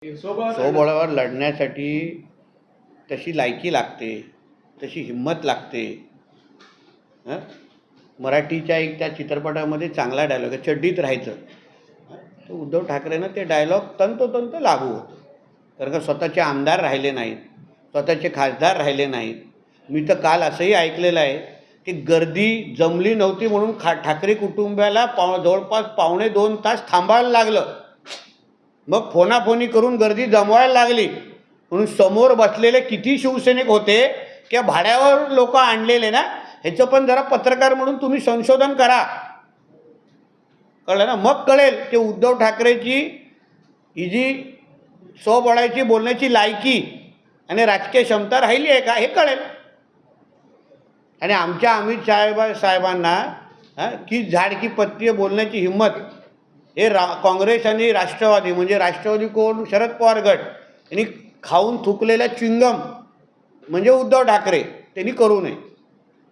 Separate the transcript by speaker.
Speaker 1: स्वबळावर लढण्यासाठी तशी लायकी लागते, तशी हिंमत लागते. मराठीच्या एक त्या चित्रपटामध्ये चांगला डायलॉग आहे, चड्डीत राहायचं. तर उद्धव ठाकरेंना ते डायलॉग तंतोतंत लागू होतं, कारण का स्वतःचे आमदार राहिले नाहीत, स्वतःचे खासदार राहिले नाहीत. मी तर काल असंही ऐकलेलं आहे की गर्दी जमली नव्हती म्हणून ठाकरे कुटुंबाला जवळपास 1.5-2 तास थांबायला लागलं. मग फोनाफोनी करून गर्दी जमवायला लागली म्हणून समोर बसलेले किती शिवसैनिक होते किंवा भाड्यावर लोक आणलेले ना, ह्याचं पण जरा पत्रकार म्हणून तुम्ही संशोधन करा. कळलं ना? मग कळेल की उद्धव ठाकरेची ही जी स्वबळाची बोलण्याची लायकी आणि राजकीय क्षमता राहिली आहे का हे कळेल. आणि आमच्या अमित साहेबांना की झाड की पत्ती बोलण्याची हिंमत हे काँग्रेस आणि राष्ट्रवादी, म्हणजे राष्ट्रवादी कोण, शरद पवार गट यांनी खाऊन थुकलेल्या च्युइंगम म्हणजे उद्धव ठाकरे, त्यांनी करू नये.